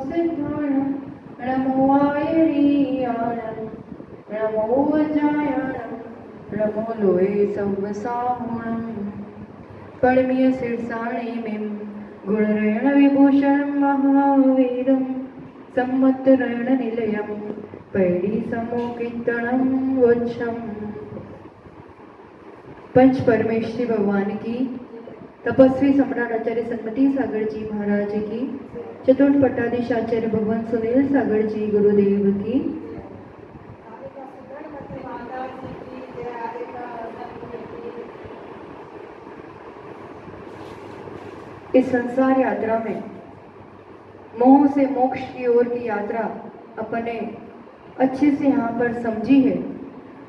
सिद्धाणं नमो वायरीयाणं नमो वज्रायणं नमो लोये संवसाहुणं कर्मीय शीर्षाणिमिं गुणरेण विभूषणं महावीरं सम्मतरेण निलयं paddy समोकीर्तनं वोच्छम्। पंच परमेश्वरी भगवान की, तपस्वी सम्राट आचार्य सन्मति सागर जी महाराज की, चतुर्थ पट्टाधीश आचार्य भगवान सुनील सागर जी गुरुदेव की, इस संसार यात्रा में मोह से मोक्ष की ओर की यात्रा अपने अच्छे से यहाँ पर समझी है,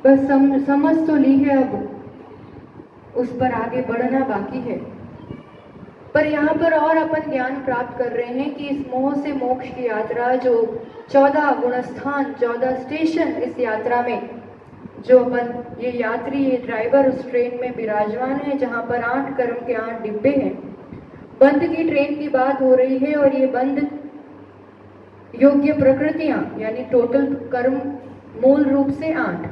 बस समझ तो ली है, अब उस पर आगे बढ़ना बाकी है। पर यहाँ पर और अपन ज्ञान प्राप्त कर रहे हैं कि इस मोह से मोक्ष की यात्रा, जो 14 गुणस्थान 14 स्टेशन इस यात्रा में, जो अपन ये यात्री ये ड्राइवर उस ट्रेन में विराजमान है, जहाँ पर 8 कर्म के 8 डिब्बे हैं। बंद की ट्रेन की बात हो रही है और ये बंद योग्य प्रकृतियां यानी टोटल कर्म मूल रूप से 8,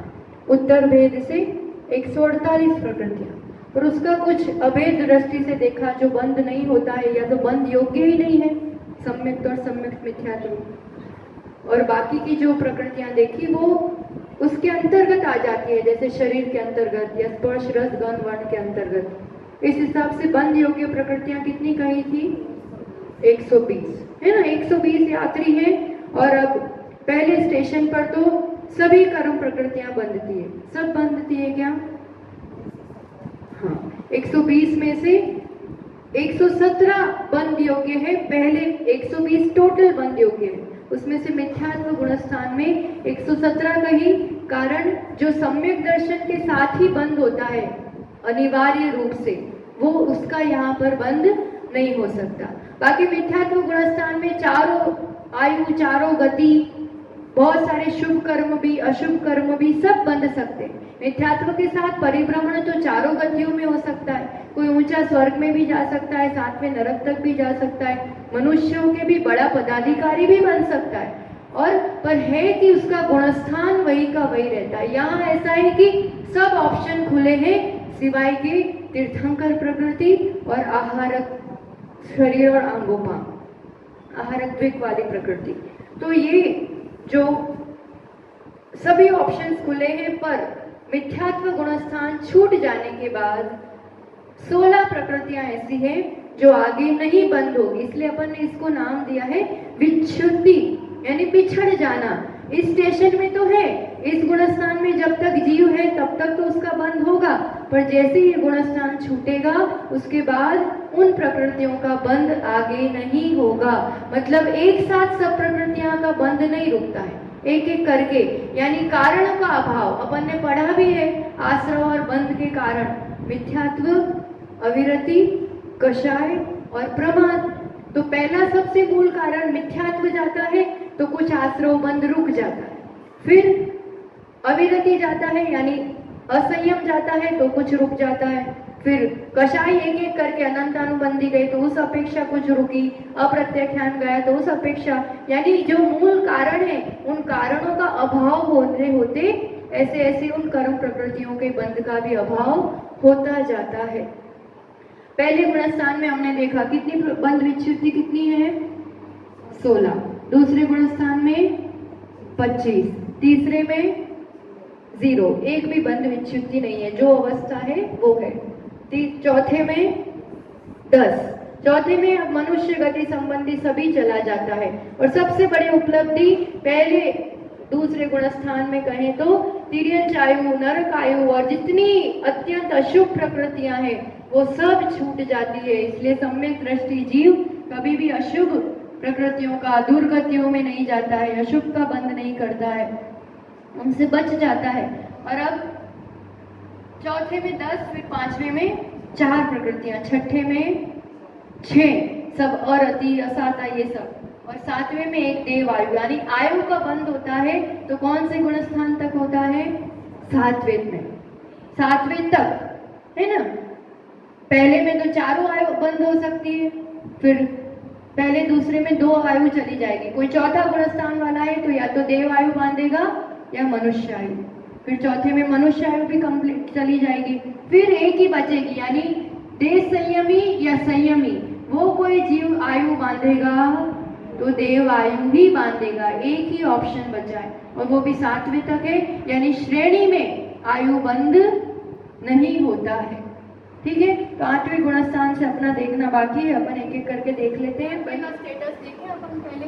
उत्तर भेद से 148 प्रकृतियां, और उसका कुछ अभेद दृष्टि से देखा जो बंद नहीं होता है या तो बंद योग्य ही नहीं है, सम्यक्त और सम्यक्त मिथ्यात्व, और बाकी की जो प्रकृतियां देखी वो उसके अंतर्गत आ जाती है, जैसे शरीर के अंतर्गत या स्पर्श रस गंध वर्ण के अंतर्गत। इस हिसाब से बंद योग्य प्रकृतियां कितनी कही थी? 120 है ना, 120 यात्री है। और अब पहले स्टेशन पर तो सभी कर्म प्रकृतियां बंद थी, सब बंद थी क्या? हाँ, 120 में से 117 बंद योग्य है, पहले 120 टोटल बंद योग्य है, उसमें से मिथ्यात्व गुणस्थान में 117 का ही कारण जो सम्यक दर्शन के साथ ही बंद होता है अनिवार्य रूप से, वो उसका यहाँ पर बंद नहीं हो सकता। बाकी मिथ्यात्व गुणस्थान में चारों आयु, चारों गति, बहुत सारे शुभ कर्म भी अशुभ कर्म भी सब बंध सकते हैं। मिथ्यात्व के साथ परिभ्रमण तो चारों गतियों में हो सकता है, कोई ऊंचा स्वर्ग में भी जा सकता है, साथ में नरक तक भी जा सकता है, मनुष्यों के भी बड़ा पदाधिकारी भी बन सकता है, और पर है कि उसका गुणस्थान वही का वही रहता है। यहाँ ऐसा है कि सब ऑप्शन खुले हैं सिवाय के तीर्थंकर प्रकृति और आहारक शरीर और अंगों आहारक द्विक वाली प्रकृति। तो ये जो सभी ऑप्शंस खुले हैं, पर मिथ्यात्व गुणस्थान छूट जाने के बाद 16 प्रकृतियां ऐसी हैं जो आगे नहीं बंद होगी, इसलिए अपन ने इसको नाम दिया है विच्छुद्धि, यानी पिछड़ जाना। इस स्टेशन में तो है, इस गुणस्थान में जब तक जीव है तब तक तो उसका बंद होगा, पर जैसे ही गुणस्थान छूटेगा उसके बाद उन प्रकृतियों का बंद आगे नहीं होगा। मतलब एक साथ सब प्रकृतियां का बंद नहीं रुकता है, एक एक करके, यानी कारणों का अभाव अपन ने पढ़ा भी है, आश्रव और बंद के कारण मिथ्यात्व, अविरति, कषाय और प्रमाद। तो पहला सबसे मूल कारण मिथ्यात्व जाता है तो कुछ आश्रव बंद रुक जाता है, फिर अविरति जाता है यानी असंयम जाता है तो कुछ रुक जाता है, फिर कषाय एक एक करके अनंतानुबंधी गई तो उस अपेक्षा कुछ रुकी, अप्रत्याख्यान गया तो उस अपेक्षा, यानी जो मूल कारण है उन कारणों का अभाव होते होते ऐसे ऐसे उन कर्म प्रकृतियों के बंध का भी अभाव होता जाता है। पहले गुणस्थान में हमने देखा कितनी बंध विच्छुद्धि कितनी है? 16। दूसरे गुणस्थान में 25, तीसरे में 0, एक भी बंध विच्छुद्धि नहीं है, जो अवस्था है वो है। चौथे में 10, चौथे में मनुष्य गति संबंधी सभी चला जाता है। और सबसे बड़ी उपलब्धि पहले दूसरे गुणस्थान में कहें तो तिर्यंच आयु, नरक आयु और जितनी अत्यंत अशुभ प्रकृतियां हैं वो सब छूट जाती है। इसलिए सम्यक दृष्टि जीव कभी भी अशुभ प्रकृतियों का दुर्गतियों में नहीं जाता है, अशुभ का बंद नहीं करता है, उनसे बच जाता है। और अब चौथे में 10, फिर पांचवे में 4 प्रकृतियां, छठे में 6, सब और अति असाता ये सब, और सातवें में एक देव आयु, यानी आयु का बंद होता है तो कौन से गुणस्थान तक होता है? सातवें में, सातवें तक है ना। पहले में तो चारों आयु बंद हो सकती है, फिर पहले दूसरे में 2 आयु चली जाएगी। कोई चौथा गुणस्थान वाला है तो या तो देव आयु बांधेगा या मनुष्य आयु, फिर चौथे में मनुष्य आयु भी कंप्लीट चली जाएगी। फिर एक ही बचेगी, यानी देश संयमी या संयमी, वो कोई जीव आयु बांधेगा तो देव आयु ही बांधेगा। एक ही ऑप्शन बचा है और वो भी 7वें तक है, यानी श्रेणी में आयु बंद नहीं होता है। ठीक है, तो 8वें गुणस्थान से अपना देखना बाकी है, अपन एक एक करके देख लेते हैं। पहला स्टेटस देखें अपन पहले।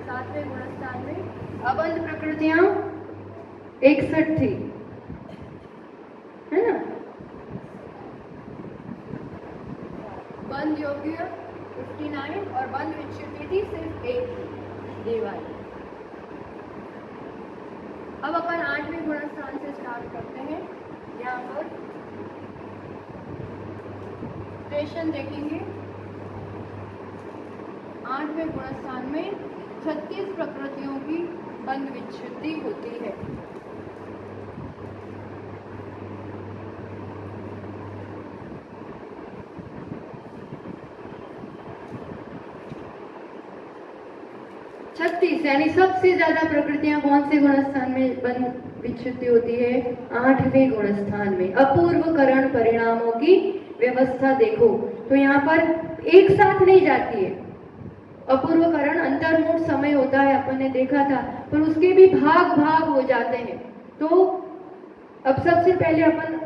7वें गुणस्थान में अबंध प्रकृतियां 61 थी, है ना। बंध योग्य 59 और बंध विच्छिन्न थी सिर्फ 1 देवाई। अब अपन 8वें गुणस्थान से स्टार्ट करते हैं। यहाँ पर स्टेशन देखेंगे। 8वें गुणस्थान में 36 प्रकृतियों की बंध विच्छित्ति होती है। यानी सबसे ज्यादा प्रकृतियां कौन से गुणस्थान में बंध विच्छित्ति होती है? 8वें गुणस्थान में। अपूर्वकरण परिणामों की व्यवस्था देखो तो यहाँ पर एक साथ नहीं जाती है। अपूर्वकरण अंतर्मुख समय होता है, अपन ने देखा था, पर उसके भी भाग भाग हो जाते हैं। तो अब सबसे पहले अपन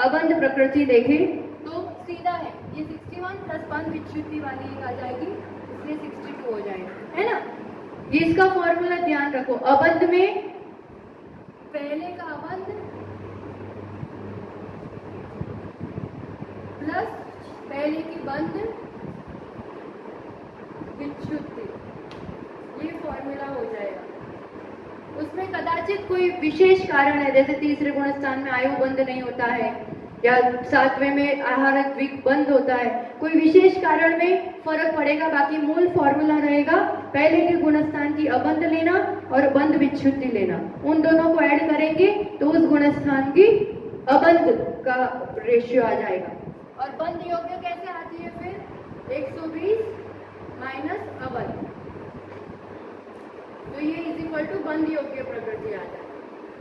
अबंध प्रकृति देखें तो सीधा है, ये 61 प्लस बंध विच्छित्ति वाली एक आ जाएगी, इसलिए 62 हो जाएगा, है ना। ये इसका फॉर्मूला ध्यान रखो। अबंध में पहले का अबंध प्लस पहले की बंध विच्छित्ति, ये फॉर्मूला हो जाएगा। उसमें कदाचित कोई विशेष कारण है, जैसे तीसरे गुणस्थान में आयु बंध नहीं होता है या 7वें में आहार द्विक बंद होता है, कोई विशेष कारण में फर्क पड़ेगा। बाकी मूल फॉर्मूला रहेगा पहले के गुणस्थान की अबंध लेना और बंध विच्छित्ति लेना, उन दोनों को ऐड करेंगे तो उस गुणस्थान की अबंध का रेशियो आ जाएगा। और बंध योग्य कैसे आती है फिर? 120 माइनस अबंध, तो ये इज इक्वल टू बंध योग्य प्रकृति आ जाए।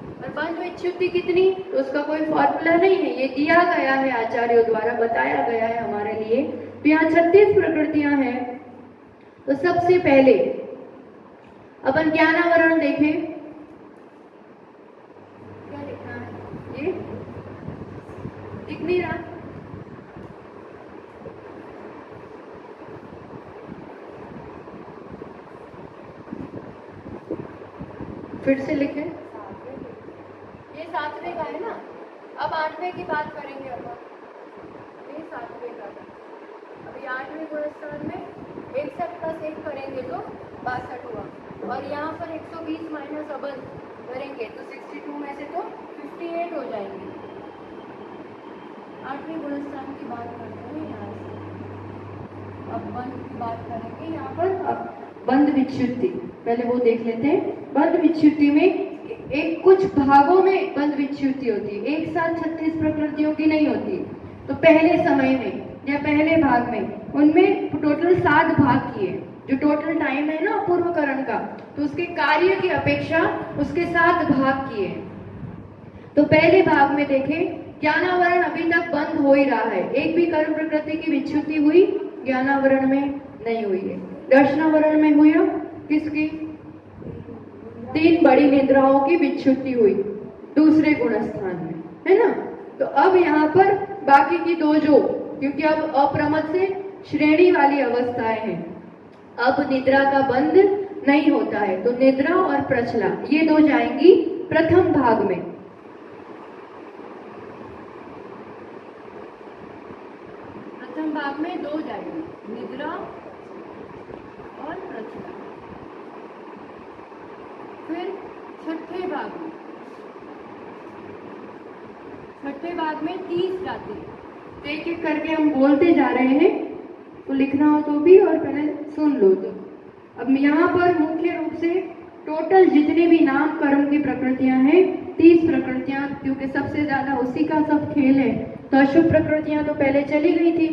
और बंध विच्छित्ति कितनी, तो उसका कोई फॉर्मूला नहीं है, ये दिया गया है, आचार्यों द्वारा बताया गया है हमारे लिए। तो यहाँ 36 प्रकृतियां हैं। तो सबसे पहले अपन ज्ञानावरण देखें, क्या लिखना है, ये दिख नहीं रहा, फिर से लिखें। ये 7वें का है ना। अब 8वें की बात करेंगे अपन। ये 7वें का था। अभी 8वें गुणस्थान में 61 प्लस 1 करेंगे तो 62 हुआ, और यहाँ पर 120 माइनस अबंध करेंगे तो 62 में से तो 58 हो जाएंगे। 8वें गुणस्थान की बात करते हैं यहाँ से। अब बंध की बात करेंगे यहाँ पर। अब बंध विच्छित्ति पहले वो देख लेते हैं। बंध विच्छित्ति में एक कुछ भागों में बंध विच्छित्ति होती है, एक साथ 36 प्रकृतियों की नहीं होती। तो पहले समय में या पहले भाग में उनमें टोटल 7 भाग किए, जो टोटल टाइम है ना अपूर्वकरण का, तो उसके कार्य की अपेक्षा उसके 7 भाग किए। तो पहले भाग में देखें, ज्ञानावरण अभी तक बंद हो ही रहा है, एक भी कर्म प्रकृति की विच्छित्ति हुई ज्ञानावरण में नहीं हुई है। दर्शनावरण में हुई किसकी? 3 बड़ी निद्राओं की विच्छित्ति हुई दूसरे गुणस्थान में, है ना। तो अब यहाँ पर बाकी की 2 जो, क्योंकि अब अप्रमद से श्रेणी वाली अवस्थाएं हैं, अब निद्रा का बंध नहीं होता है, तो निद्रा और प्रचला ये 2 जाएंगी प्रथम भाग में। प्रथम भाग में 2 जाएंगी, निद्रा और प्रचला। फिर छठे भाग में, छठे भाग में 30 जाती है। एक एक करके हम बोलते जा रहे हैं, तो लिखना हो तो भी और पहले सुन लो। तो अब यहाँ पर मुख्य रूप से टोटल जितने भी नाम कर्म की प्रकृतियां हैं 30 प्रकृतियां, क्योंकि सबसे ज्यादा उसी का सब खेल है। तो अशुभ प्रकृतियां तो पहले चली गई थी,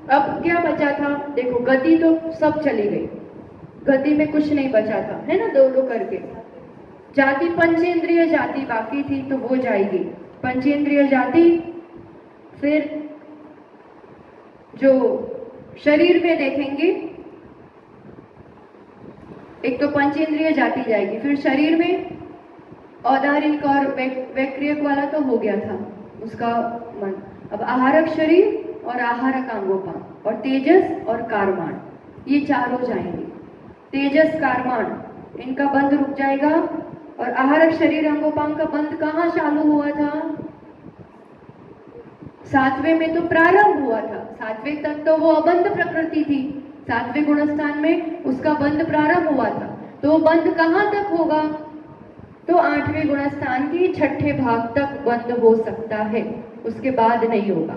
अब क्या बचा था? देखो गति तो सब चली गई, गति में कुछ नहीं बचा था, है ना, दो दो करके। जाति, पंचेंद्रिय जाति बाकी थी तो वो जाएगी, पंचेंद्रिय जाति। फिर जो शरीर में देखेंगे, एक तो पंचेंद्रिय जाति जाएगी, फिर शरीर में औदारिक और वैक्रियक वाला तो हो गया था उसका मन। अब आहारक शरीर और आहारक अंगोपांग और तेजस और कारमान, ये चारों जाएंगे। तेजस कारमान इनका बंध रुक जाएगा। और आहारक शरीर अंगोपांग का बंध कहाँ चालू हुआ था? सातवें में तो प्रारंभ हुआ था, सातवें तक तो वो अबंध प्रकृति थी, सातवें गुणस्थान में उसका बंध प्रारंभ हुआ था। तो वो बंध कहाँ तक होगा? तो आठवें गुणस्थान के छठे भाग तक बंद हो सकता है, उसके बाद नहीं होगा।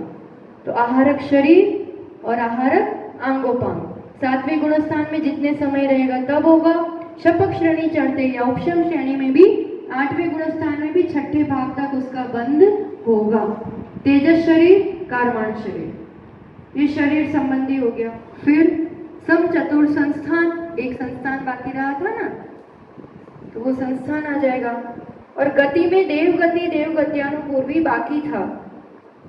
तो आहारक शरीर और आहारक अंगोपांग सातवें गुणस्थान में जितने समय रहेगा तब होगा। शपक श्रेणी चढ़ते या उपशम श्रेणी में भी आठवें गुणस्थान में भी छठे भाग तक उसका बंद होगा। तेजस शरीर, कारमान शरीर, ये शरीर संबंधी हो गया। फिर सम चतुर संस्थान, एक संस्थान बाकी रहा था ना, तो वो संस्थान आ जाएगा। और गति में देवगति, देवगत्यानुपूर्वी बाकी था,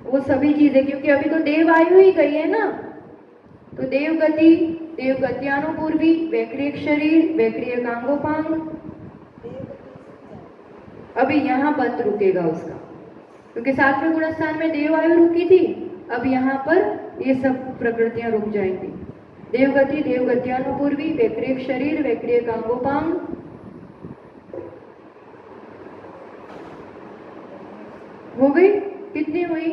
वो सभी चीजें, क्योंकि अभी तो देव आयु ही गई है ना, तो देवगति, देवगत्यानुपूर्वी, वैक्रियक शरीर, वैक्रियक अंगोपांग, अभी यहाँ बंद रुकेगा उसका, क्योंकि सातवें गुणस्थान में देव आयु रुकी थी, अब यहाँ पर ये सब प्रकृतियां रुक जाएंगी। देवगति, देवगत्यानुपूर्वी, वैक्रियक शरीर, वैक्रियक अंगोपांग, हो गई। कितनी हुई?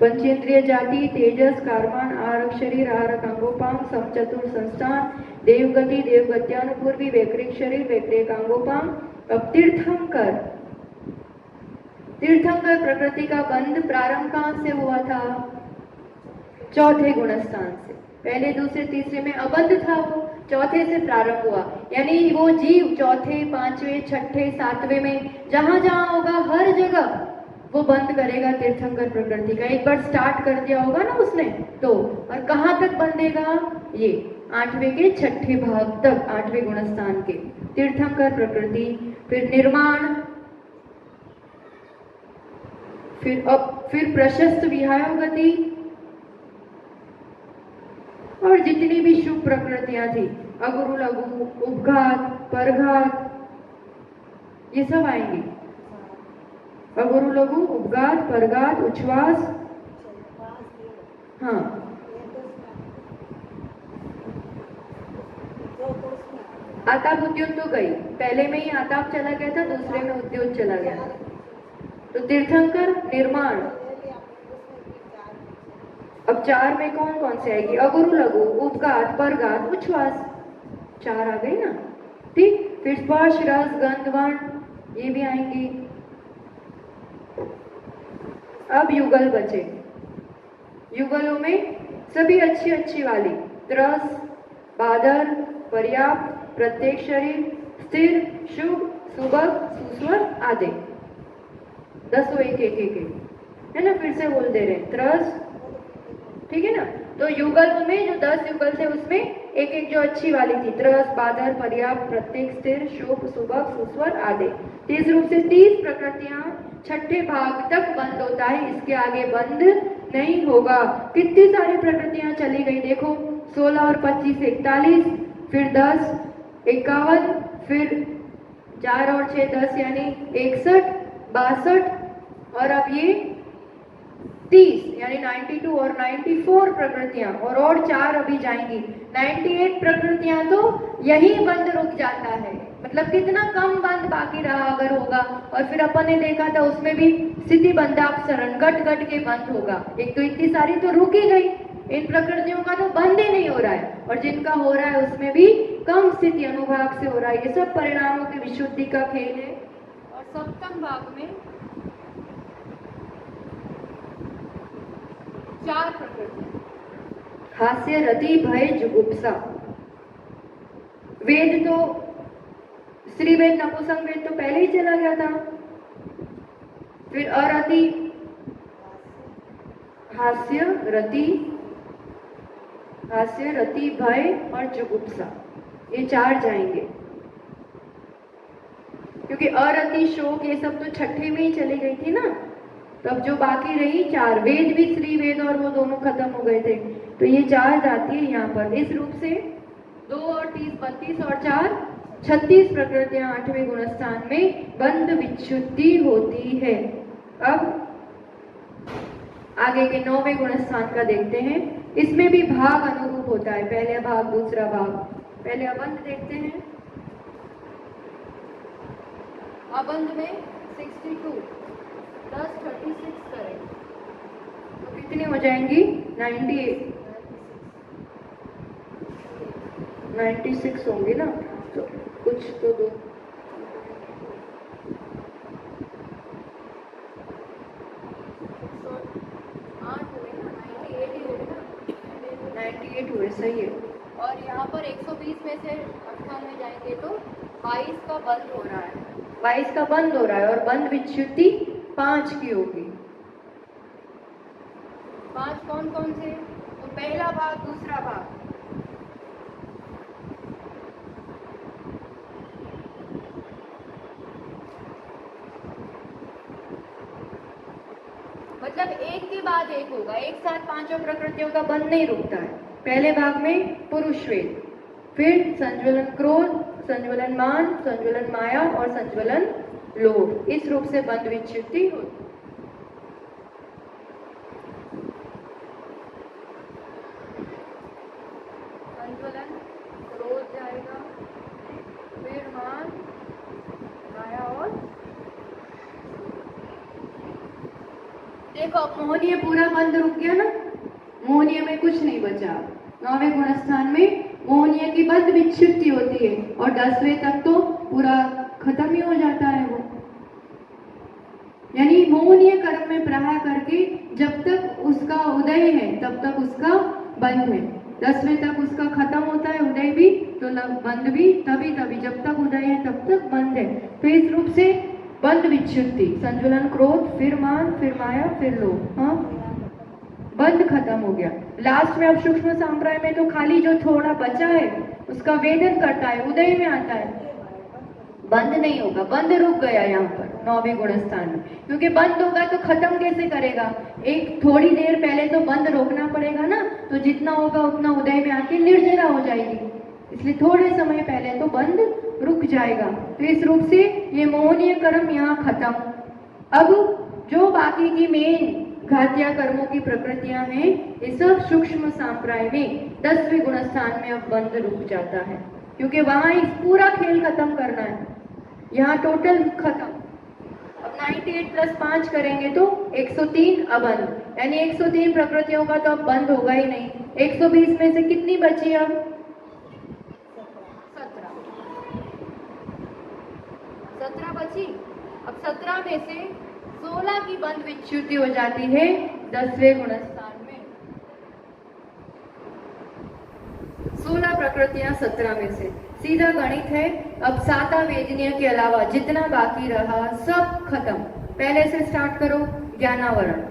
पंचेंद्रिय जाति, तेजस, कारमान, आहारक शरीर, आहारक अंगोपांग, समचतुर संस्थान, देवगति, देवगत्यानुपूर्वी, वैक्रिक शरीर, वैक्रिक अंगोपांग। अब तीर्थंकर, तीर्थंकर प्रकृति का बंध प्रारंभ कहां से हुआ था? चौथे गुणस्थान से। पहले, दूसरे, तीसरे में अबंध था, वो चौथे से प्रारंभ हुआ। यानी वो जीव चौथे, पांचवें, छठे, सातवें में जहां जहां होगा हर जगह वो बंद करेगा तीर्थंकर प्रकृति का। एक बार स्टार्ट कर दिया होगा ना उसने तो, और कहां तक बंधेगा? ये आठवें के छठे भाग तक, आठवें गुणस्थान के तीर्थंकर प्रकृति। फिर निर्माण, फिर प्रशस्त विहाय गति, और जितनी भी शुभ प्रकृतियां थी, अगुरु लघु, उपघात, परघात, ये सब आएंगी। अगुरु लघु, उपघात, परघात, उच्छ्वास, हाँ, आताप उद्योग तो गई, पहले में ही आताप चला गया था, दूसरे में उद्योग चला गया। तो तीर्थंकर, निर्माण, अब चार में कौन कौन से आएगी? अगुरु लघु, उपघात, परघात, उच्छ्वास, चार आ गई ना, ठीक। फिर स्पर्श, रस, गंध, वर्ण, ये भी आएंगी। अब युगल बचे, युगलों में सभी अच्छी अच्छी वाली, त्रस, बादल, पर्याप्त, प्रत्येक शरीर, स्थिर, शुभ, सुबह, सुस्वर आदि, 10 एक एक एक है ना। फिर से बोल दे रहे, त्रस, ठीक है ना। तो युगल में जो 10 युगल थे उसमें एक एक जो अच्छी वाली थी, त्रस, बादल, पर्याप्त, प्रत्येक, स्थिर, शुभ, सुबह, सुस्वर आदि। इस रूप से 30 प्रकृतियां छठे भाग तक बंद होता है, इसके आगे बंद नहीं होगा। कितनी सारी प्रकृतियां चली गई देखो, 16 और 25 41, फिर 10 51, फिर 4 और 6 10 यानी 61 62, और अब ये 30 यानी 92 और 94 प्रकृतियां, और 4 अभी जाएंगी। 98 प्रकृतियां तो यही बंद रुक जाता है, मतलब कितना कम बंद बाकी रहा अगर होगा। और फिर अपन ने देखा था उसमें भी स्थिति बंधापसरण गट गट के बंद होगा। एक तो इतनी सारी तो रुक ही गई, इन प्रकृतियों का तो बंद ही नहीं हो रहा है, और जिनका हो रहा है उसमें भी कम स्थिति अनुभाग से हो रहा है। ये सब परिणामों की विशुद्धि का खेल है। और सप्तम भाग में 4 प्रकृति, हास्य, रति, भय, जुगुप्सा। वेद तो स्त्री वेद, नपुंसक वेद तो पहले ही चला गया था। फिर अरति, हास्य, रति, भय और जुगुप्सा, ये 4 जाएंगे। क्योंकि अरति, शोक ये सब तो छठे में ही चली गई थी ना, तब जो बाकी रही 4, वेद भी, श्री वेद और वो दोनों खत्म हो गए थे, तो ये 4 जाती है यहाँ पर। इस रूप से 2 और 30 32 और 4 36 प्रकृतियां 8वें गुणस्थान में बंध विच्युति होती है। अब आगे के 9वें गुणस्थान का देखते हैं। इसमें भी भाग अनुरूप होता है, पहले भाग दूसरा भाग। पहले अबंध देखते हैं। अबंध में 62 प्लस 36 करें तो कितनी हो जाएंगी? 96 होंगी ना, तो कुछ तो दो 98 हुए, सही है। और यहाँ पर 120 में से 98 जाएंगे तो 22 का बंद हो रहा है, 22 का बंद हो रहा है, और बंद विच्युति 5 की होगी। 5 कौन कौन से? तो पहला भाग दूसरा भाग, मतलब एक के बाद एक होगा, एक साथ 5 प्रकृतियों का बंध नहीं रुकता है। पहले भाग में पुरुष वेद, फिर संज्वलन क्रोध, संज्वलन मान, संज्वलन माया और संज्वलन लोभ, इस रूप से बंध विच्युति होती। संज्वलन क्रोध जाएगा, फिर मान, माया और देखो, अब मोहनीय पूरा बंद रुक गया ना, मोहनीय में कुछ नहीं बचा। 9वें गुणस्थान में मोहनीय की बंध विच्युति होती है, और 10वें तक तो पूरा खत्म ही हो जाता है वो। यानी मोहनीय कर्म में प्रहार करके जब तक उसका उदय है तब तक उसका बंध है, 10वें तक उसका खत्म होता है उदय भी, तो बंध भी तभी जब तक उदय है तब तक बंध है। तो इस रूप से बंध विच्युति, संज्वलन क्रोध, फिर मान, फिर माया, फिर लोभ, हाँ बंध खत्म हो गया। लास्ट में अब सूक्ष्म संप्रदाय में तो खाली जो थोड़ा बचा है उसका वेदन करता है, उदय में आता है, बंद नहीं होगा, बंद रुक गया यहाँ पर 9वें गुणस्थान में। क्योंकि बंद होगा तो खत्म कैसे करेगा? एक थोड़ी देर पहले तो बंद रोकना पड़ेगा ना, तो जितना होगा उतना उदय में आके निर्जरा हो जाएगी, इसलिए थोड़े समय पहले तो बंद रुक जाएगा। तो इस रूप से ये मोहनीय कर्म यहाँ खत्म। अब जो बाकी की मेन घातिया कर्मों की प्रकृतियां हैं, ये सब सूक्ष्म संप्रदाय में 10वें गुणस्थान में अब बंद रुक जाता है, क्योंकि वहां इस पूरा खेल खत्म करना है, यहाँ टोटल खत्म। अब 98 प्लस 5 करेंगे तो 103 अबंध, यानी 103 प्रकृतियों का तो अब बंद होगा ही नहीं। 120 में से कितनी बची? अब 17 बची। अब 17 में से 16 की बंध विच्युति हो जाती है 10वें गुणस्थान में। 16 प्रकृतियां 17 में से, सीधा गणित है। अब 7 वेदनीय के अलावा जितना बाकी रहा सब खत्म। पहले से स्टार्ट करो, ज्ञानावरण,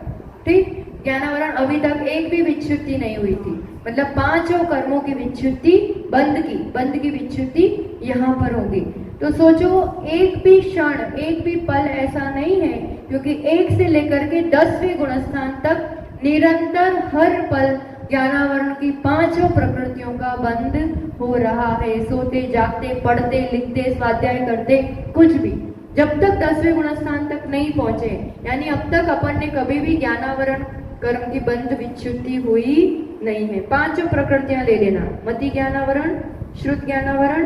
ठीक। ज्ञानावरण अभी तक एक भी विच्युति नहीं हुई थी, मतलब 5 कर्मों की विच्युति, बंध की विच्युति यहाँ पर होगी। तो सोचो, एक भी क्षण, एक भी पल ऐसा नहीं है, क्योंकि 1 से लेकर के 10वें गुणस्थान तक निरंतर हर पल ज्ञानावरण की 5 प्रकृतियों का बंध हो रहा है। सोते, जागते, पढ़ते, लिखते, स्वाध्याय करते, कुछ भी, जब तक 10वें गुणस्थान तक नहीं पहुंचे, यानी अब तक अपन ने कभी भी ज्ञानावरण कर्म की बंध विच्युति हुई नहीं है। 5 प्रकृतियां ले लेना, मति ज्ञानावरण, श्रुत ज्ञानावरण,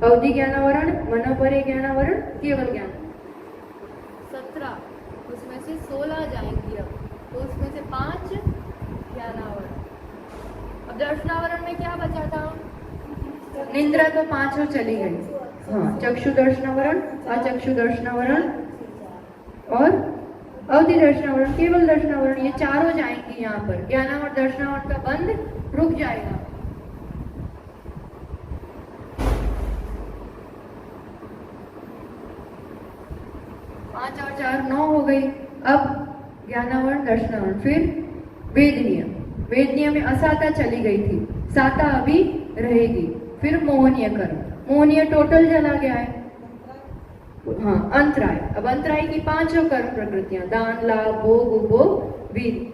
अवधि ज्ञानावरण, मनोपरे ज्ञानावरण, केवल ज्ञान, 17, उसमें से 16 जाएंगी अब, तो उसमें से 5 ज्ञानावरण। अब दर्शनावरण में क्या बचा था? निंद्रा तो 5 चली गई, हाँ, चक्षु दर्शनावरण, अचक्षु दर्शनावरण और अवधि दर्शनावरण, केवल दर्शनावरण, ये 4 जाएंगी यहाँ पर। ज्ञानावरण दर्शनावरण का बंध रुक जाएगा। पाँच और 4 9 हो गई। अब ज्ञानावरण, दर्शनावरण, फिर वेदनीय, वेदनीय में असाता चली गई थी, साता अभी रहेगी। फिर मोहनीय कर्म, मोहनीय टोटल चला गया है। हाँ, अंतराय, अब अंतराय की पांचों कर्म प्रकृतियां, दान, लाभ, भोग, उपभोग, वीर।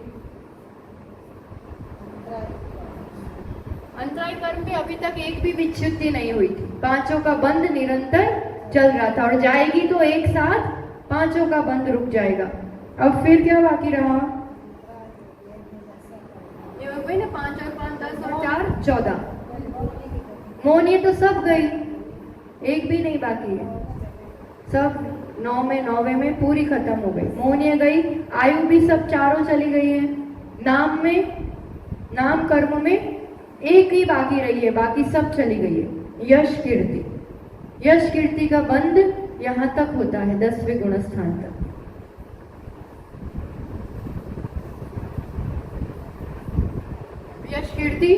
अंतराय कर्म में अभी तक एक भी विच्छुद्धि नहीं हुई थी, पांचों का बंध निरंतर चल रहा था, और जाएगी तो एक साथ पांचों का बंध रुक जाएगा। अब फिर क्या बाकी रहा? ये हो गई ना, 5 और 5 10 और 4 14। मोहनीय तो सब गई, एक भी नहीं बाकी है, सब 9 में 9वें में पूरी खत्म हो गई। मोहनीय गई, आयु भी सब चारों चली गई है। नाम में, नाम कर्म में एक ही बाकी रही है, बाकी सब चली गई है। यश कीर्ति, यश कीर्ति का बंध यहां तक होता है 10वें गुणस्थान तक। यश कीर्ति,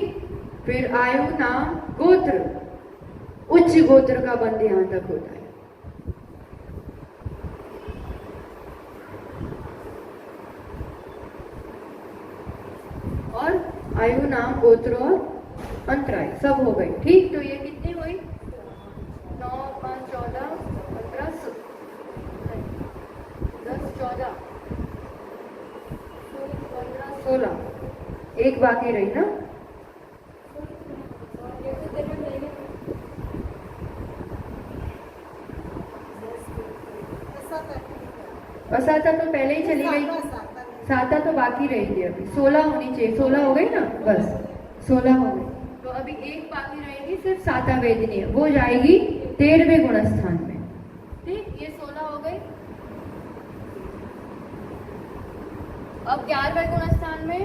फिर आयु, नाम, गोत्र, उच्च गोत्र का बंध यहां तक होता है। और आयु, नाम, गोत्र और अंतराय सब हो गई। ठीक, तो ये कितनी हुई? 9 5 14 15 10 14 15 16, एक बाकी रही ना। असाता तो पहले ही चली गई, साता तो बाकी रही थी, अभी 16 होनी चाहिए, 16 हो गई ना, बस 16 हो गई। तो अभी एक बाकी रहेगी, सिर्फ साता वेदनीय, वो जाएगी 13वें गुणस्थान में। ठीक, ये 16 हो गई। अब 11वें गुणस्थान में,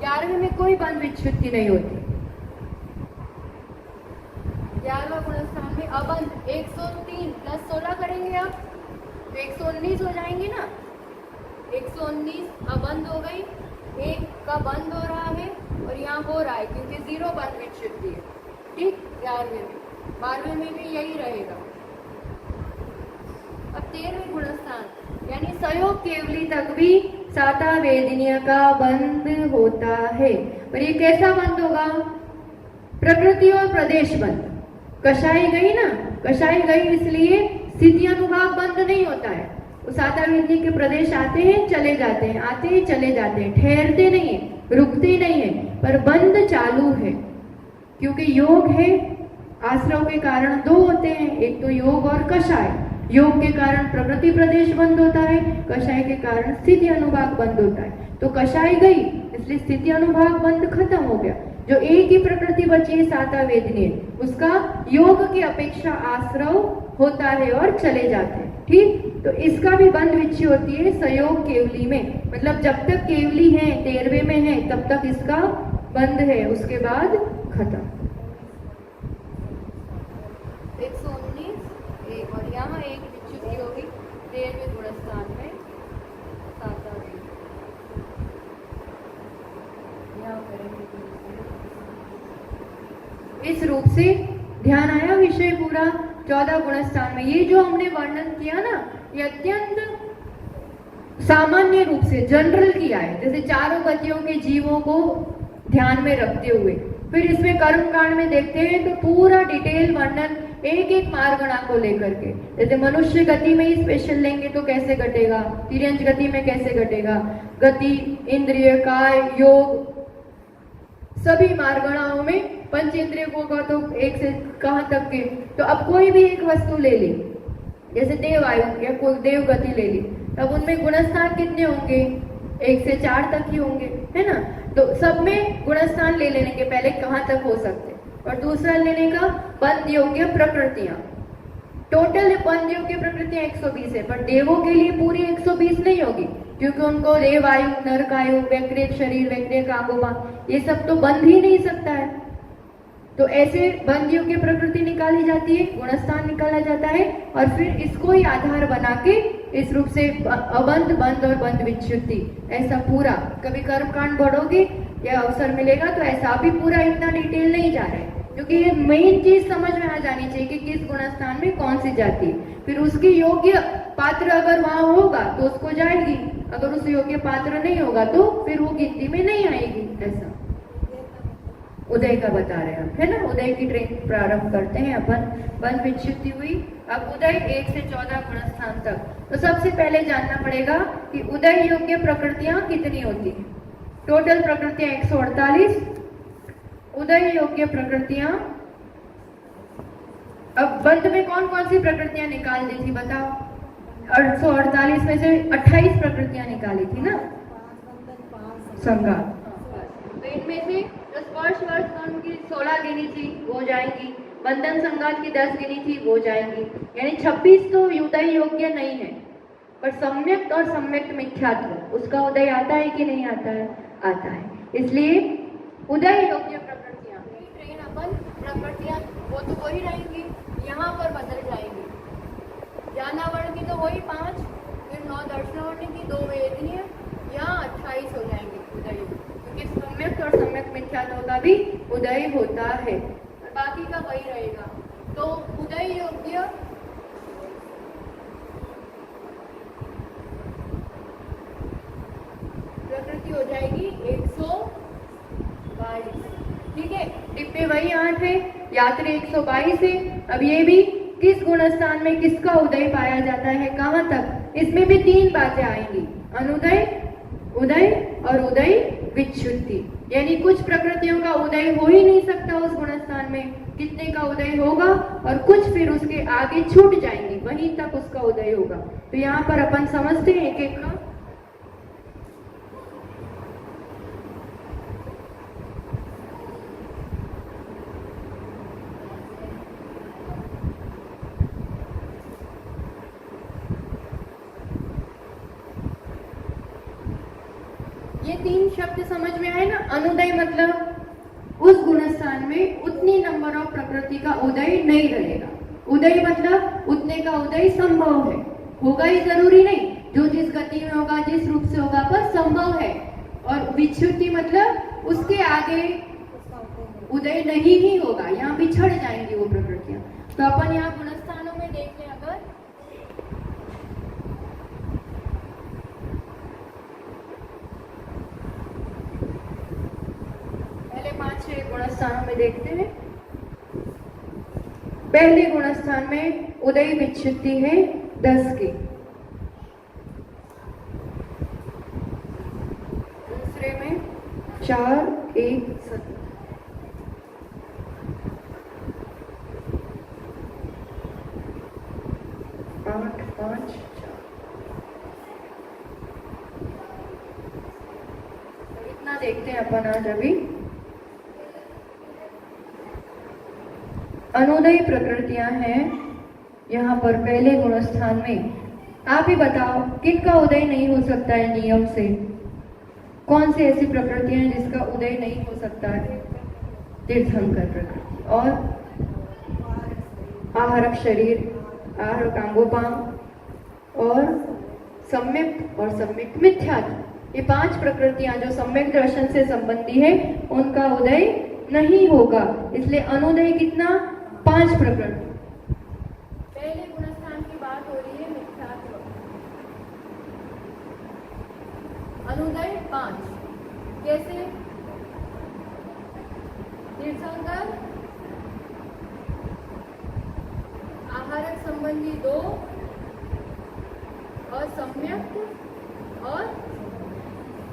11वें में कोई बंध विच्छुद्धि नहीं होती। 11वां गुणस्थान में अबंध 103 प्लस 16 करेंगे अब तो 119 हो जाएंगे ना। 119 अबंध हो गई, एक का बंद हो रहा है और यहाँ हो रहा है क्योंकि 0 बंध विच्छुद्धि है। ठीक, 11वें में, 12वें में भी यही रहेगा। अब 13वें गुणस्थान यानी सहयोग केवली तक भी साता वेदनीय का बंध होता है। और ये कैसा बंध होगा? प्रकृति और प्रदेश बंध। कषाई गई ना, कषाई गई इसलिए स्थिति अनुभाग बंद नहीं होता है। वो साता वेदनीय के प्रदेश आते हैं चले जाते हैं, आते हैं चले जाते हैं, ठहरते नहीं है, रुकते नहीं है, पर बंद चालू है। क्योंकि योग है, आश्रव के कारण 2 होते हैं, एक तो योग और कषाय। योग के कारण प्रकृति प्रदेश बंद होता है, कषाय के कारण स्थिति अनुभाग बंद होता है। तो कषाय गई इसलिए स्थिति अनुभाग बंद खत्म हो गया। जो एक ही प्रकृति बची है साता वेदनीय, उसका योग की अपेक्षा आश्रव होता है और चले जाते हैं। ठीक, तो इसका भी बंध विच्छी होती है सहयोग केवली में। मतलब जब तक केवली है 13वें में है तब तक इसका बंध है, उसके बाद खत्म। 119 एक, और यहाँ एक विच्छुद्धि होगी 13वें गुणस्थान में साता वेदनीय। यहाँ करेंगे इस रूप से। ध्यान आया विषय पूरा? 14 गुणस्थान में ये जो हमने वर्णन किया ना, ये अत्यंत सामान्य रूप से जनरल किया है, जैसे चारों गतियों के जीवों को ध्यान में रखते हुए। फिर इसमें कर्म कांड में देखते हैं तो पूरा डिटेल वर्णन एक एक मार्गणा को लेकर के, जैसे मनुष्य गति में ही स्पेशल लेंगे तो कैसे घटेगा, तिर्यंच गति में कैसे घटेगा, गति, इंद्रिय, काय, योग, सभी मार्गणाओं में पंचेंद्रियों का तो एक से कहां तक के। तो अब कोई भी एक वस्तु ले ली, जैसे देव आयु या कोई देव गति ले ली, तब उनमें गुणस्थान कितने होंगे? 1 से 4 तक ही होंगे, है ना। तो सब में गुणस्थान ले लेने के पहले कहां तक हो सकते, और दूसरा लेने का बंध योग्य प्रकृतियां। टोटल बंध योग्य प्रकृतियां 120 है, पर देवों के लिए पूरी 120 नहीं होगी, क्योंकि उनको देव आयु, नरक आयु, वैक्रेक शरीर, वैक्रेक आगोमा, ये सब तो बंध ही नहीं सकता है। तो ऐसे बंध योग्य प्रकृति निकाली जाती है, गुणस्थान निकाला जाता है, और फिर इसको ही आधार बना के इस रूप से अबंध, बंध और बंध विच्छुद्धि, ऐसा पूरा। कभी कर्मकांड बढ़ोगे या अवसर मिलेगा तो ऐसा भी पूरा इतना डिटेल नहीं जा रहा है, क्योंकि ये मेन चीज समझ में आ जानी चाहिए कि किस गुणस्थान में कौन सी जाती है। फिर उसकी योग्य पात्र अगर वहां होगा तो उसको जाएगी, अगर उस योग्य पात्र नहीं होगा तो फिर वो गिनती में नहीं आएगी। ऐसा उदय का बता रहे हैं हम, है ना। उदय की ट्रेन प्रारंभ करते हैं अपन। बंध विच्छुद्धि हुई, अब उदय 1 से 14 गुणस्थान तक। तो सबसे पहले जानना पड़ेगा कि उदय योग्य प्रकृतियां कितनी होती हैं। टोटल प्रकृतियां 148, उदय योग्य प्रकृतियां। अब बंध में कौन कौन सी प्रकृतियां निकाल दी थी बताओ। 848 में से 28 प्रकृतियां निकाली थी ना, संघात। तो इनमें से जो स्पर्श वर्ष कर्म की 16 गिनी थी वो जाएंगी, बंधन संघात की 10 गिनी थी वो जाएंगी, यानी 26 तो उदय योग्य नहीं है। पर सम्यक्त और सम्यक्त मिथ्यात्व उसका उदय आता है कि नहीं आता है, आता है। इसलिए उदय योग्य प्रकृतियां ट्रेन अपन प्रकृतियां वो तो वही रहेंगी, यहाँ पर बदल जाएंगी। ज्ञानावरण की तो वही 5, फिर 9 दर्शनावरण की 2 वेदनीय, यहाँ 28 हो जाएंगे उदय, क्योंकि सम्यक्त और सम्यक्त मिथ्यात्व का भी उदय होता है और बाकी का वही रहेगा। तो उदय योग्य प्रकृति हो जाएगी 122। ठीक है, डिब्बे वही 8 है, यात्री 122 है। अब ये भी किस गुणस्थान में किसका उदय पाया जाता है, कहाँ तक, इसमें भी 3 बातें आएंगी, अनुदय, उदय और उदय विच्छुद्धि। यानी कुछ प्रकृतियों का उदय हो ही नहीं सकता उस गुणस्थान में, कितने का उदय होगा, और कुछ फिर उसके आगे छूट जाएंगी, वहीं तक उसका उदय होगा। तो यहाँ पर अपन समझते हैं एक एक का। ये 3 शब्द समझ में आए ना। अनुदय मतलब उस गुणस्थान में उतनी नंबर ऑफ प्रकृति का उदय नहीं रहेगा। उदय मतलब उतने का उदय संभव है, होगा ही जरूरी नहीं, जो जिस गति में होगा, जिस रूप से होगा, पर संभव है। और विच्छुद्धि मतलब उसके आगे उदय नहीं ही होगा, यहाँ बिछड़ जाएंगी वो प्रकृतियां। तो अपन यहाँ गुणस्थानों में देख लें, अगर पहले 5-6 गुणस्थानों में देखते हैं। पहले गुणस्थान में उदय विच्छुद्धि है 10 की, दूसरे में 4, 1, 7, 8, 5, 4। इतना देखते हैं अपन आज। अभी अनुदय प्रकृतियां हैं यहाँ पर पहले गुणस्थान में। आप ही बताओ किनका उदय नहीं हो सकता है नियम से, कौन सी ऐसी प्रकृतियां हैं जिसका उदय नहीं हो सकता है। तीर्थंकर प्रकृति और आहारक शरीर, आहारक अंगोपांग और सम्यक और सम्यक मिथ्यात्व, ये 5 प्रकृतियां जो सम्यक दर्शन से संबंधी है उनका उदय नहीं होगा। इसलिए अनुदय कितना, 5 प्रकृति। पहले गुणस्थान की बात हो रही है मिथ्यात्व, अनुदय 5। कैसे, तीर्थंकर, आहारक संबंधी 2 और सम्यक और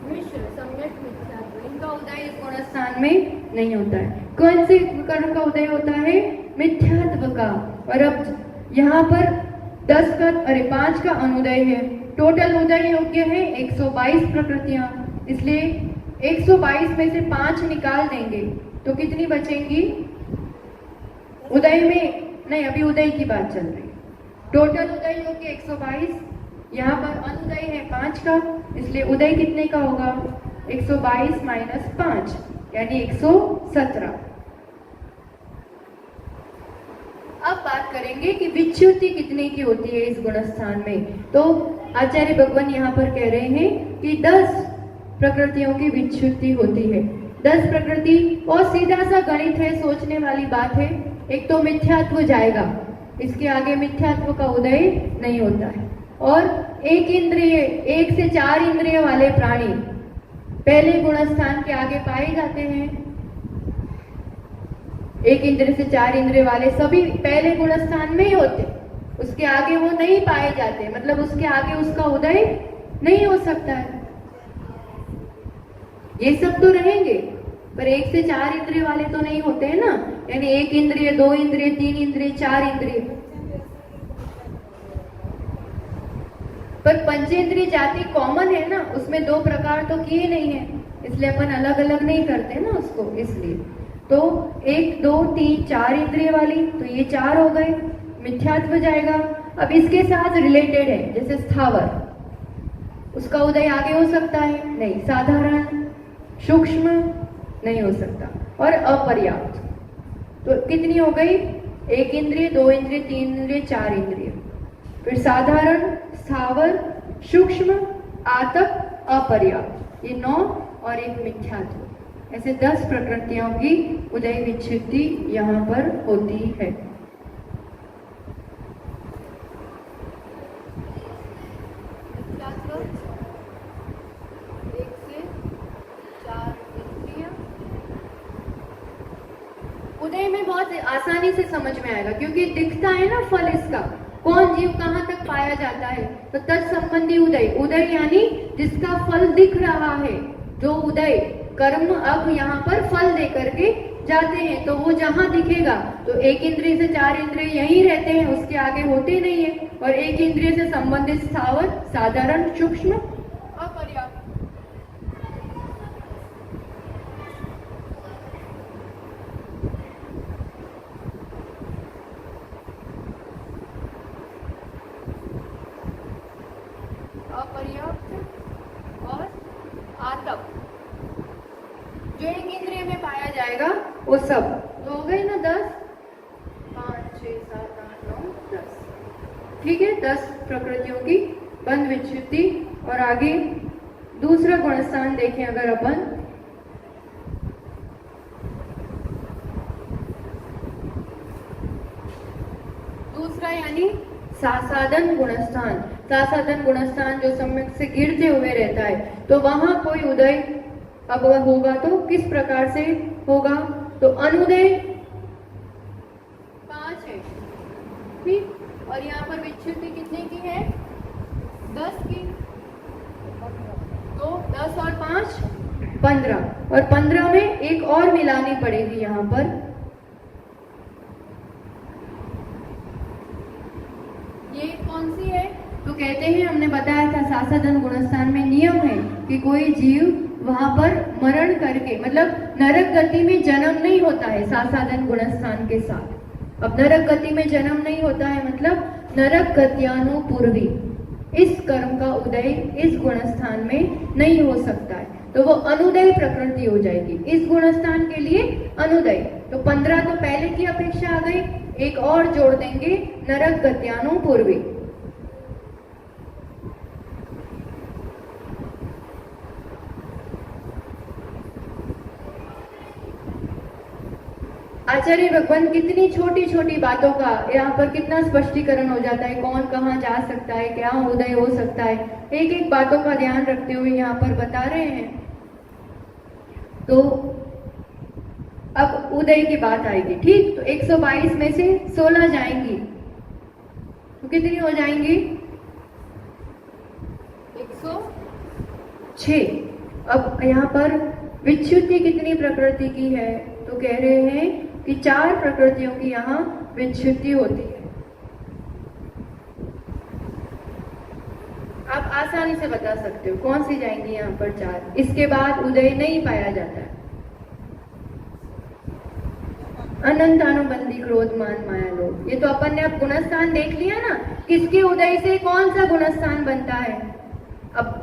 मिश्र सम्यक मिथ्यात्व, इनका उदय इस गुणस्थान में नहीं होता है। कौन से कर्म का उदय होता है, मिथ्यात्व का। और अब यहाँ पर 5 का अनुदय है, टोटल उदय योग्य है 122 प्रकृतियां। इसलिए 122 में से 5 निकाल देंगे तो कितनी बचेंगी, उदय में नहीं, अभी उदय की बात चल रही। टोटल उदय योग्य 122, यहाँ पर अनुदय है 5 का, इसलिए उदय कितने का होगा, 122 माइनस 5 यानी 117। अब बात करेंगे कि विच्छुद्धि कितने की होती है इस गुणस्थान में। तो आचार्य भगवान यहाँ पर कह रहे हैं कि 10 प्रकृतियों की विच्छुद्धि होती है। 10 प्रकृति, और सीधा सा गणित है, सोचने वाली बात है। एक तो मिथ्यात्व जाएगा, इसके आगे मिथ्यात्व का उदय नहीं होता है। और एक इंद्रिय, 1 से 4 इंद्रिय वाले प्राणी पहले गुणस्थान के आगे पाए जाते हैं। 1 इंद्रिय से 4 इंद्रिय वाले सभी पहले गुणस्थान में ही होते, उसके आगे वो नहीं पाए जाते, मतलब उसके आगे उसका उदय नहीं हो सकता है। ये सब तो रहेंगे पर 1 से 4 इंद्रिय वाले तो नहीं होते हैं ना, यानी 1 इंद्रिय, 2 इंद्रिय, 3 इंद्रिय, 4 इंद्रिय। पर पंचेंद्रिय जाति कॉमन है ना, उसमें 2 प्रकार तो किए नहीं है, इसलिए अपन अलग अलग नहीं करते ना उसको, इसलिए तो 1, 2, 3, 4 इंद्रिय वाली, तो ये 4 हो गए, मिथ्यात्व जाएगा। अब इसके साथ रिलेटेड है, जैसे स्थावर, उसका उदय आगे हो सकता है नहीं, साधारण, सूक्ष्म नहीं हो सकता, और अपर्याप्त। तो कितनी हो गई? 1 इंद्रिय, 2 इंद्रिय, 3 इंद्रिय, 4 इंद्रिय, फिर साधारण, स्थावर, सूक्ष्म, आतप, अपर्याप्त, ये 9 और एक मिथ्यात्व, ऐसे 10 प्रकृतियों की उदय विच्छित्ति यहाँ पर होती है। उदय में बहुत आसानी से समझ में आएगा, क्योंकि दिखता है ना फल इसका, कौन जीव कहाँ तक पाया जाता है, तो तत्संबंधी उदय, उदय यानी जिसका फल दिख रहा है, जो उदय कर्म अब यहाँ पर फल दे करके जाते हैं, तो वो जहाँ दिखेगा, तो 1 इंद्रिय से 4 इंद्रिय यहीं रहते हैं, उसके आगे होते नहीं है, और 1 इंद्रिय से संबंधित स्थावर, साधारण, सूक्ष्म, अपर्याप्त। अपर्याप्त और आतप जो 1 इंद्रिय में पाया जाएगा वो सब, तो हो गए ना 10, 5, 6, 7, 8, 9, 10, ठीक है, 10 प्रकृतियों की बंध विच्छित्ति। और आगे दूसरा गुणस्थान देखें अगर अपन, दूसरा यानी सासादन गुणस्थान। सासादन गुणस्थान जो सम्यक से गिरते हुए रहता है, तो वहां कोई उदय अब होगा तो किस प्रकार से होगा, तो अनुदय 5 है, ठीक, और यहाँ पर विच्छित्ति कितने की है? 10 की, तो 10 और 5 15, और 15 में एक और मिलानी पड़ेगी यहाँ पर, ये कौन सी है? तो कहते हैं, हमने बताया था सासादन गुणस्थान में नियम है कि कोई जीव वहां पर मरण करके, मतलब नरक गति में जन्म नहीं होता है सासादन गुणस्थान के साथ। अब नरक गति में जन्म नहीं होता है मतलब नरक गत्यानुपूर्वी, इस कर्म का उदय इस गुणस्थान में नहीं हो सकता है, तो वो अनुदय प्रकृति हो जाएगी इस गुणस्थान के लिए, अनुदय। तो 15 तो पहले की अपेक्षा आ गई, एक और जोड़ देंगे, नरक गत्यानुपूर्वी। आचार्य भगवान कितनी छोटी छोटी बातों का यहाँ पर कितना स्पष्टीकरण हो जाता है, कौन कहाँ जा सकता है, क्या उदय हो सकता है, एक एक बातों का ध्यान रखते हुए यहाँ पर बता रहे हैं। तो अब उदय की बात आएगी, ठीक, तो 122 में से 16 जाएंगी, तो कितनी हो जाएंगी? 106। अब यहाँ पर विच्छुत्ति कितनी प्रकृति की है, तो कह रहे हैं कि 4 प्रकृतियों की यहाँ विच्छुत्ति होती है। आप आसानी से बता सकते हो कौन सी जाएंगी यहाँ पर 4, इसके बाद उदय नहीं पाया जाता है। अनंत अनुबंधी, क्रोध, मान, माया, लोभ, ये तो अपन ने अब गुणस्थान देख लिया ना, किसके उदय से कौन सा गुणस्थान बनता है। अब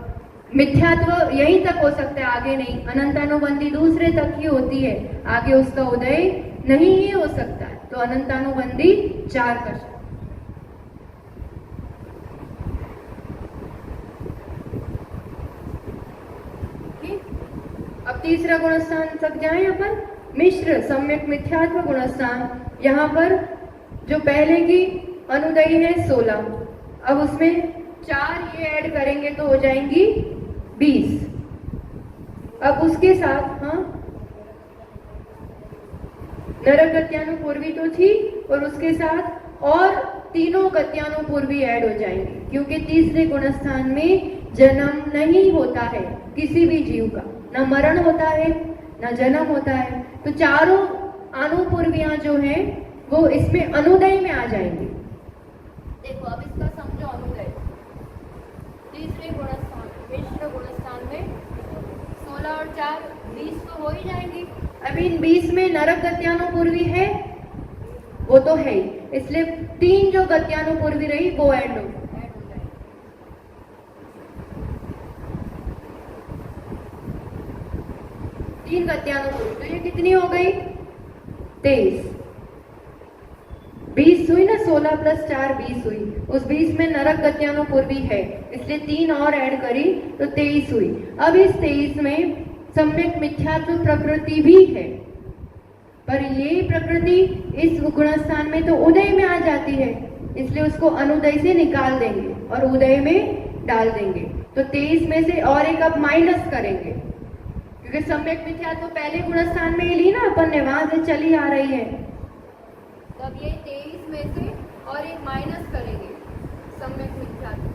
मिथ्यात्व यहीं तक हो सकता है, आगे नहीं। अनंतानुबंधी दूसरे तक ही होती है, आगे उसका उदय नहीं ही हो सकता है, तो अनंतानुबंधी 4 कर सकते। अब तीसरा गुणस्थान तक जाएं अपन, मिश्र सम्यक मिथ्यात्व गुणस्थान। यहाँ पर जो पहले की अनुदयी है 16, अब उसमें 4 ये ऐड करेंगे तो हो जाएंगी 20। अब उसके साथ नरक गत्यानुपूर्वी तो थी और उसके साथ और तीनों गत्यानुपूर्वी ऐड हो जाएंगे, क्योंकि तीसरे गुणस्थान में जन्म नहीं होता है किसी भी जीव का, न मरण होता है न जन्म होता है। तो चारों अनुपूर्वियां जो हैं वो इसमें अनुदय में आ जाएंगी। देखो अब इसका समझो अनुदय। तीसरे गुणस्थान मिश्र गुणस्थान में 16 और 4 20 तो हो ही जाएंगी। अभी इन 20 में नरक गत्यानुपूर्वी है, वो तो है ही, इसलिए 3 जो गत्यानुपूर्वी रही वो ऐड हो जाएगी। 3 गत्यानुपूर्वी, तो ये कितनी हो गई 23। 20 हुई ना, 16 प्लस 4 20 हुई। उस 20 में नरक गत्यानुपूर्वी है, इसलिए 3 और ऐड करी तो 23 हुई। अब इस 23 में सम्यक मिथ्यात्व प्रकृति भी है, पर ये प्रकृति इस गुणस्थान में तो उदय में आ जाती है, इसलिए उसको अनुदय से निकाल देंगे और उदय में डाल देंगे। तो 23 में से और एक अब माइनस करेंगे, क्योंकि सम्यक मिथ्यात्व पहले गुणस्थान में ही ली ना अपन ने, वहां से चली आ रही है। तब ये 23 में से और एक माइनस करेंगे सम्यक मिथ्यात्व,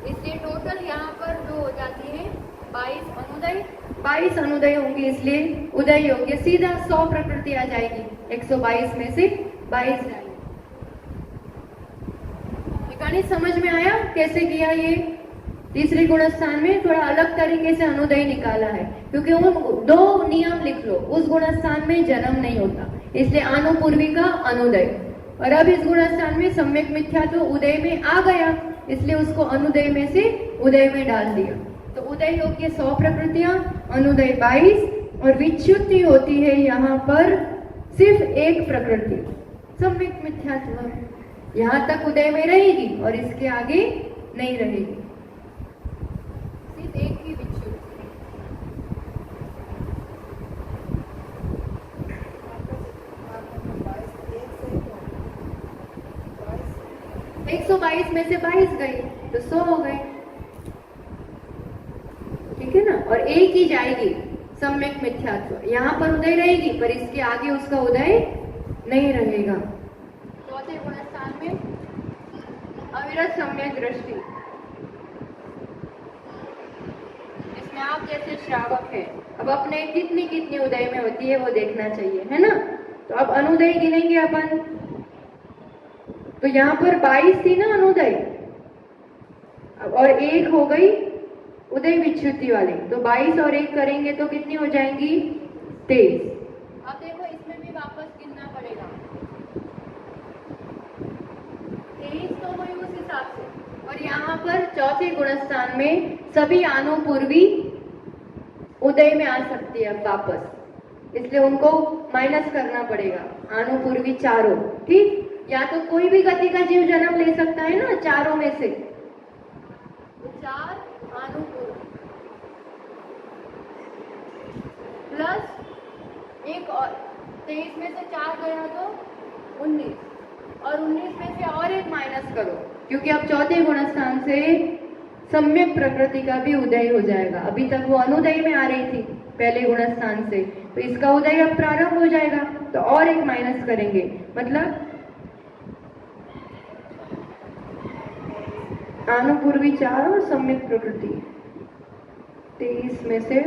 इसलिए टोटल यहाँ पर जो हो जाती है 22 अनुदय। 22 अनुदय होंगे, इसलिए उदय योग्य सीधा 100 प्रकृति आ जाएगी। 122 में से 22 जाएगी। गणित समझ में आया कैसे किया? ये तीसरे गुणस्थान में थोड़ा अलग तरीके से अनुदय निकाला है, क्योंकि उन 2 नियम लिख लो। उस गुणस्थान में जन्म नहीं होता, इसलिए अनुपूर्वी का अनुदय, और अब इस गुणस्थान में सम्यक मिथ्यात्व उदय में आ गया, इसलिए उसको अनुदय में से उदय में डाल दिया। तो उदय योग्य 100 प्रकृतियां, अनुदय 22, और विच्युति होती है यहाँ पर सिर्फ एक प्रकृति सम्यक मिथ्यात्व। यहाँ तक उदय में रहेगी और इसके आगे नहीं रहेगी, सिर्फ एक ही विच्युति। 122 में से 22 गई तो 100 हो गए, ठीक है ना। और एक ही जाएगी सम्यक मिथ्यात्व, यहाँ पर उदय रहेगी पर इसके आगे उसका उदय नहीं रहेगा। चौथे गुणस्थान में अविरत सम्यक दृष्टि, इसमें आप जैसे श्रावक है, अब अपने कितनी कितनी उदय में होती है वो देखना चाहिए, है ना। तो अब अनुदय गिनेंगे अपन, तो यहाँ पर 22 थी ना अनुदय, और एक हो गई उदय विच्युति वाली, तो 22 और 1 करेंगे तो कितनी हो जाएंगी 23। अब देखो इसमें भी वापस गिनना पड़ेगा, 23 तो हुई उस हिसाब से। और यहाँ पर चौथे गुणस्थान में सभी अनुपूर्वी उदय में आ सकती है वापस, इसलिए उनको माइनस करना पड़ेगा। अनुपूर्वी चारों, ठीक, या तो कोई भी गति का जीव जन्म ले सकता है ना चारों में से, तो 4 अनुपूर्वी प्लस एक और 23 में से 4 गया तो 19, और 19 में से और एक माइनस करो, क्योंकि अब चौथे गुणस्थान से सम्यक प्रकृति का भी उदय हो जाएगा। अभी तक वो अनुदय में आ रही थी पहले गुणस्थान से, तो इसका उदय अब प्रारंभ हो जाएगा, तो और एक माइनस करेंगे, मतलब अनुपूर्वी 4 और सम्यक प्रकृति 23 में से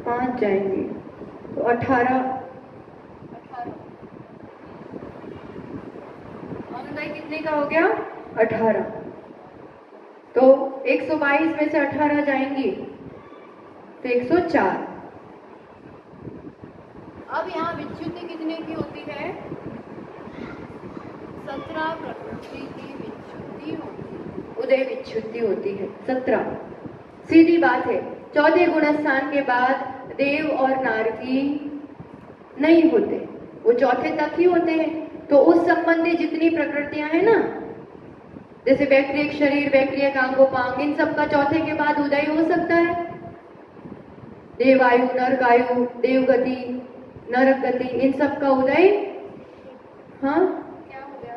5 जाएंगे तो 18 अनुदय कितने का हो गया 18, तो 122 में से 18 जाएंगी तो 104। अब यहाँ विच्युति कितने की होती है 17 प्रकृति की विच्युति होती है, उदय विच्युति होती है 17। सीधी बात है, चौथे गुणस्थान के बाद देव और नारकी नहीं होते, वो चौथे तक ही होते हैं। तो उस संबंधी जितनी प्रकृतियां हैं ना, जैसे वैक्रियक शरीर, वैक्रियक अंगोपांग, इन सब का चौथे के बाद उदय हो सकता है। देवायु, नरकायु, देवगति, नरक गति, इन सब का उदय, हाँ क्या हो गया,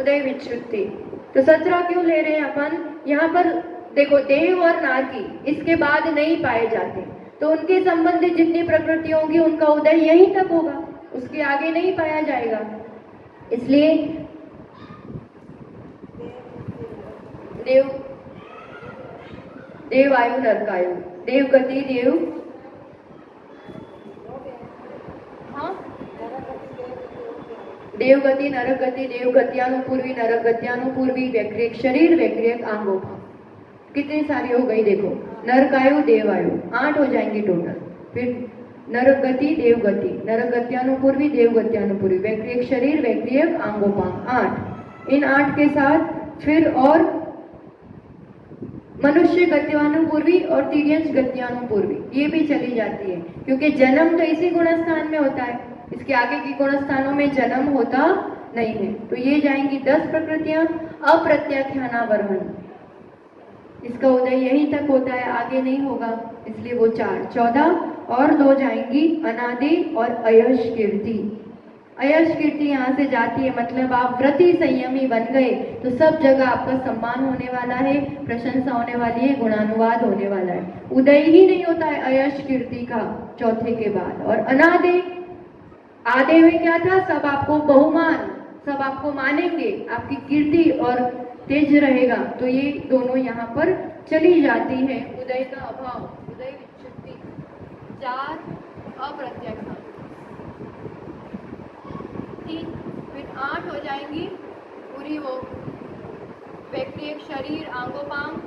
उदय विच्युति। तो 17 क्यों ले रहे हैं अपन? यहाँ पर देखो देव और नारकी इसके बाद नहीं पाए जाते, तो उनके संबंधित जितनी प्रकृति होंगी उनका उदय यहीं तक होगा, उसके आगे नहीं पाया जाएगा। इसलिए देव देव आयु नरकायु, देव गति देव, हाँ देव गति नरक गति, देव गत्यानुपूर्वी नरक गत्यानुपूर्वी, व्यक्रियक शरीर व्यक्रियक आंगों, कितनी सारी हो गई देखो, नरकायु देवायु 8 हो जाएंगे टोटल। फिर नरक गति देव गति, नरक गत्यानुपूर्वी देव गत्यानुपूर्वी, व्यक्रियक शरीर व्यक्रियक आंगोपांग 8। इन 8 के साथ फिर और मनुष्य गत्यानुपूर्वी और तिर्यंश गत्यानुपूर्वी ये भी चली जाती है, क्योंकि जन्म तो इसी गुणस्थान में होता है, इसके आगे के गुणस्थानों में जन्म होता नहीं है। तो ये जाएंगी 10 प्रकृतियां। अप्रत्याख्यानावरण, इसका उदय यहीं तक होता है, आगे नहीं होगा, इसलिए वो 4 14 और 2 जाएंगी अनादि और अयश कीर्ति। अयश कीर्ति यहाँ से जाती है, मतलब आप व्रती संयमी बन गए तो सब जगह आपका सम्मान होने वाला है, प्रशंसा होने वाली है, गुणानुवाद होने वाला है। उदय ही नहीं होता है अयश कीर्ति का चौथे के बाद। और अनादि, आदे में क्या था? सब आपको बहुमान, सब आपको मानेंगे, आपकी कीर्ति और तेज रहेगा। तो ये दोनों यहाँ पर चली जाती है। उदय का अभाव, उदय विच्युति 4 अप्रत्यक्ष 3, फिर 8 हो जाएंगी पूरी वो व्यक्तिक शरीर आंगोपांग,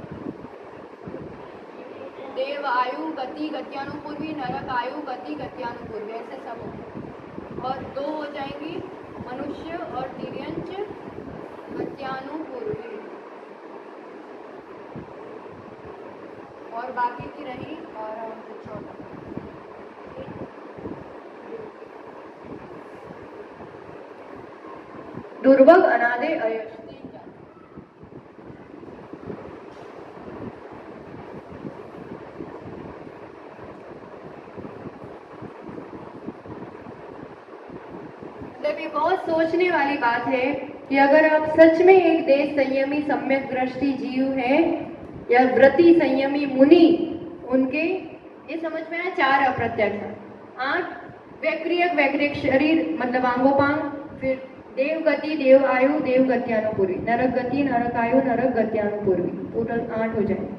देव आयु गति गत्यानुपूर्वी, नरक आयु गति गत्यानुपूर्वी, ऐसे सब हो। और 2 हो जाएंगी मनुष्य और तिर्यंश गत्यानुपूर्वी, और बाकी की रही और 14। दुर्भग अनादे अयश 3 ये बहुत सोचने वाली बात है कि अगर आप सच में एक देश संयमी सम्यक दृष्टि जीव है या व्रती संयमी मुनि, उनके ये समझ में आया 4 अप्रत्यक्ष 8 व्यक्रियक व्यक्रियक शरीर मतलब आंगोपांग, फिर देव गति देव आयु देव गत्यानुपूर्वी, नरक गति नरक आयु नरक गत्यानुपूर्वी, टोटल 8 हो जाएंगे।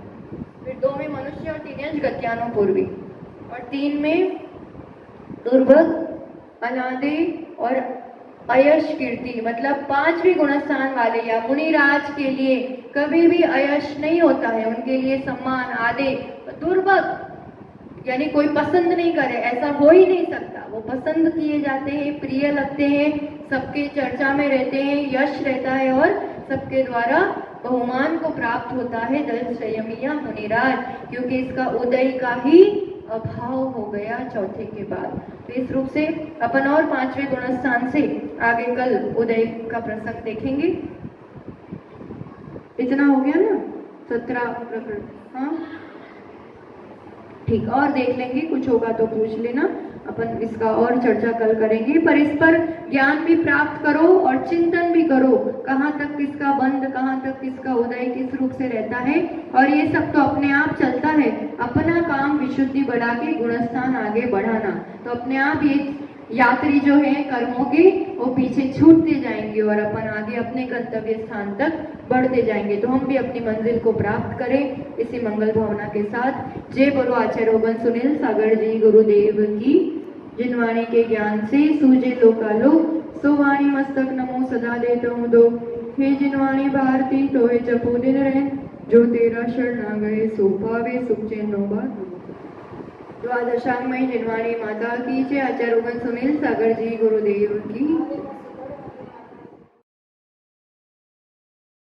फिर 2 में मनुष्य और तिर्यंश गत्यानुपूर्वी, और 3 में दुर्भग अनादि और अयश कीर्ति, मतलब 5वें गुणस्थान वाले या मुनिराज के लिए कभी भी अयश नहीं होता है, उनके लिए सम्मान आदि। दुर्भग यानी कोई पसंद नहीं करे, ऐसा हो ही नहीं सकता, वो पसंद किए जाते हैं, प्रिय लगते हैं, सबके चर्चा में रहते हैं, यश रहता है और सबके द्वारा बहुमान को प्राप्त होता है दल संयमी या मुनिराज, क्योंकि इसका उदय का ही अभाव हो गया चौथे के बाद। तो इस रूप से अपन और 5वें गुणस्थान से आगे कल उदय का प्रसंग देखेंगे। इतना हो गया ना 17 प्रकृति, हाँ ठीक, और देख लेंगे, कुछ होगा तो पूछ लेना, अपन इसका और चर्चा कल करेंगे। पर इस पर ज्ञान भी प्राप्त करो और चिंतन भी करो, कहाँ तक किसका बंध, कहाँ तक किसका उदय किस रूप से रहता है, और ये सब तो अपने आप चलता है। अपना काम विशुद्धि बढ़ा के गुणस्थान आगे बढ़ाना, तो अपने आप ये यात्री जो है कर्मों के वो पीछे छूटते जाएंगे और अपन आगे अपने गंतव्य स्थान तक बढ़ते जाएंगे। तो हम भी अपनी मंजिल को प्राप्त करें इसी मंगल भावना के साथ। जय बोलो आचार्य रोगन सुनील सागर जी गुरुदेव की, जिनवाणी के ज्ञान से सूझे लोकालोक, सो वाणी मस्तक नमो सदा देतो मुदो, हे जिनवाणी भारती तो हे जपो दिन रहे, जो तेरा शरण आ गए सो पावे सुख चैन नो बात। द्वादशांगमयी जिनवाणी माता की जय। आचार्य रोगन सुनील सागर जी गुरुदेव की।